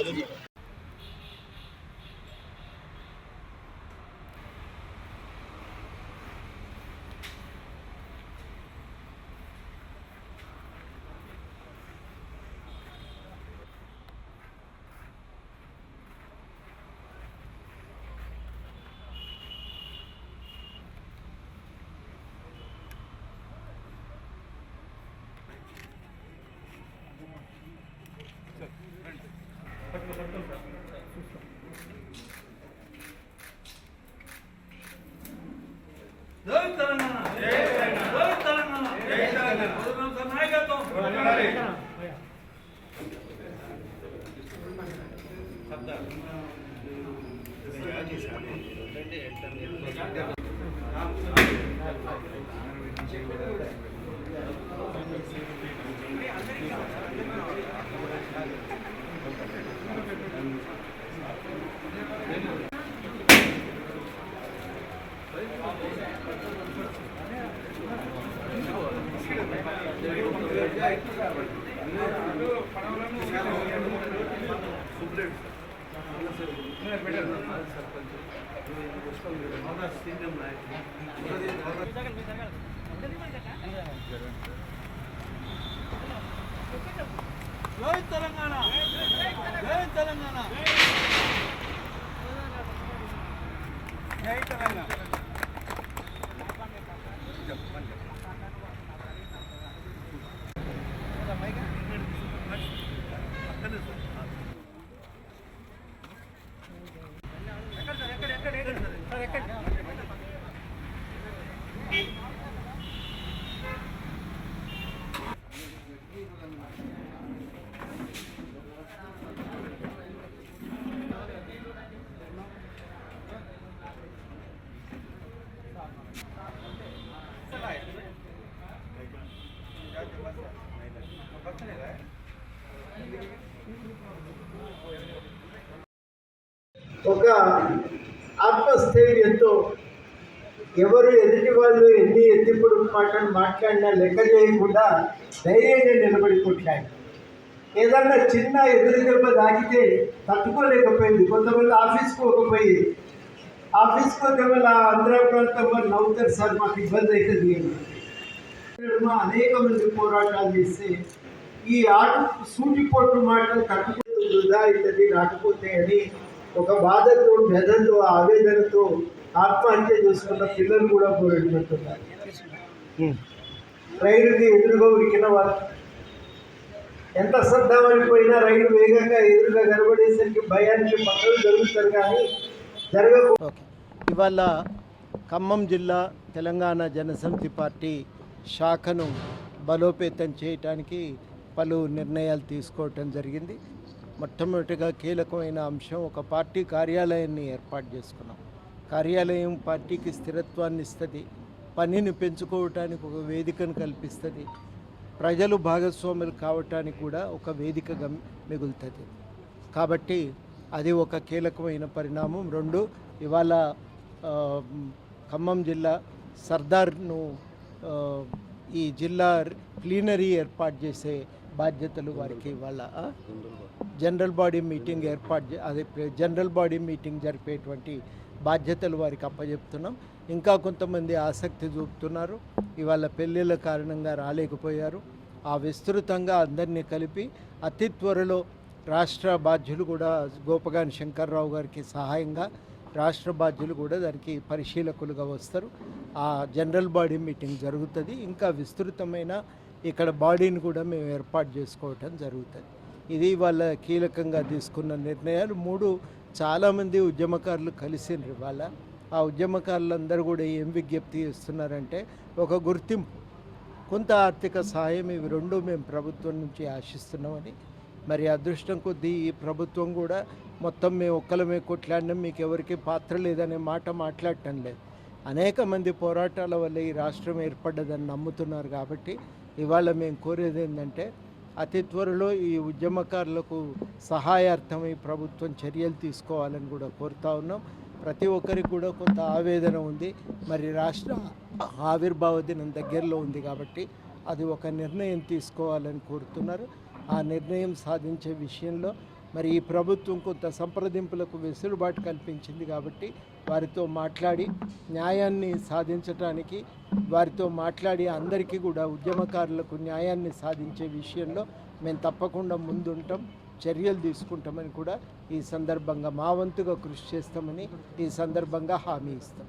జై తెలంగాణ, జై తెలంగాణ, జై తెలంగాణ, నాయకత్వం. జై తెలంగాణ, జై తెలంగాణ, జై తెలంగాణ. ఒక ఆత్మస్థైర్యంతో ఎవరు ఎదుటి వాళ్ళు ఎన్ని ఎత్తిప్పుడు మాటలు మాట్లాడినా లెక్క చేయకుండా ధైర్యంగా నిలబడి కొట్లాడి ఏదన్నా చిన్న ఎదురు దెబ్బ తాకితే తట్టుకోలేకపోయింది. కొంతమంది ఆఫీస్కి పోకపోయి ఆఫీస్కి పోతే వాళ్ళ ఆంధ్ర ప్రాంతం వాళ్ళు నవ్వుతారు, సార్ మాకు ఇబ్బంది అవుతుంది అని. అనేక మంది పోరాటాలు చేస్తే ఈ సూటిపోటు మాటలు తట్టుకుంటూ వృధా అవుతుంది రాకపోతే అని ఒక బాధతో, వ్యధతో, ఆవేదనతో ఆత్మహత్య చేసుకున్న పిల్లలు కూడా పోరాడుతున్నారు. రైలుకి ఎదురుగా ఉరికిన వాళ్ళు ఎంత శ్రద్ధమైపోయినా రైలు వేగంగా ఎదురుగా కనబడేసరికి భయానికి పక్కలు జరుగుతారు కానీ జరగకూడదు. ఇవాళ ఖమ్మం జిల్లా తెలంగాణ జనసమితి పార్టీ శాఖను బలోపేతం చేయడానికి పలు నిర్ణయాలు తీసుకోవటం జరిగింది. మొట్టమొదటిగా కీలకమైన అంశం, ఒక పార్టీ కార్యాలయాన్ని ఏర్పాటు చేసుకున్నాం. కార్యాలయం పార్టీకి స్థిరత్వాన్ని ఇస్తుంది, పనిని పెంచుకోవటానికి ఒక వేదికను కల్పిస్తుంది, ప్రజలు భాగస్వాములు కావటానికి కూడా ఒక వేదికగా మిగులుతుంది. కాబట్టి అది ఒక కీలకమైన పరిణామం. రెండు, ఇవాళ ఖమ్మం జిల్లా సర్దార్ను ఈ జిల్లా ప్లీనరీ ఏర్పాటు చేసే బాధ్యతలు వారికి ఇవాళ general body meeting general body meeting జరిపేటువంటి బాధ్యతలు వారికి అప్పచెప్తున్నాం. ఇంకా కొంతమంది ఆసక్తి చూపుతున్నారు, ఇవాళ పెళ్ళిళ్ళ కారణంగా రాలేకపోయారు. ఆ విస్తృతంగా అందరినీ కలిపి అతి త్వరలో రాష్ట్ర బాధ్యులు కూడా గోపగాని శంకర్రావు గారికి సహాయంగా రాష్ట్ర బాధ్యులు కూడా దానికి పరిశీలకులుగా వస్తారు. ఆ జనరల్ బాడీ మీటింగ్ జరుగుతుంది. ఇంకా విస్తృతమైన ఇక్కడ బాడీని కూడా మేము ఏర్పాటు చేసుకోవటం జరుగుతుంది. ఇది వాళ్ళ కీలకంగా తీసుకున్న నిర్ణయాలు. మూడు, చాలామంది ఉద్యమకారులు కలిసిండ్రు. ఇవాళ ఆ ఉద్యమకారులందరూ కూడా ఏం విజ్ఞప్తి చేస్తున్నారంటే, ఒక గుర్తింపు, కొంత ఆర్థిక సహాయం, ఇవి రెండు మేము ప్రభుత్వం నుంచి ఆశిస్తున్నామని. మరి అదృష్టం కొద్దీ ఈ ప్రభుత్వం కూడా మొత్తం మేము ఒక్కలమే కొట్లాడినాం, మీకు ఎవరికి పాత్ర లేదనే మాట మాట్లాడటం లేదు. అనేక మంది పోరాటాల వల్ల ఈ రాష్ట్రం ఏర్పడ్డదని నమ్ముతున్నారు. కాబట్టి ఇవాళ మేము కోరేది ఏంటంటే, అతి త్వరలో ఈ ఉద్యమకారులకు సహాయార్థం ఈ ప్రభుత్వం చర్యలు తీసుకోవాలని కూడా కోరుతా ఉన్నాం. ప్రతి ఒక్కరికి కూడా కొంత ఆవేదన ఉంది. మరి రాష్ట్ర ఆవిర్భావ దినం దగ్గరలో ఉంది కాబట్టి అది ఒక నిర్ణయం తీసుకోవాలని కోరుతున్నారు. ఆ నిర్ణయం సాధించే విషయంలో మరి ఈ ప్రభుత్వం కొంత సంప్రదింపులకు వెసులుబాటు కల్పించింది కాబట్టి వారితో మాట్లాడి న్యాయాన్ని సాధించడానికి వారితో మాట్లాడి అందరికీ కూడా ఉద్యమకారులకు న్యాయాన్ని సాధించే విషయంలో మేము తప్పకుండా ముందుంటాం, చర్యలు తీసుకుంటామని కూడా ఈ సందర్భంగా మా వంతుగా కృషి చేస్తామని ఈ సందర్భంగా హామీ ఇస్తాం.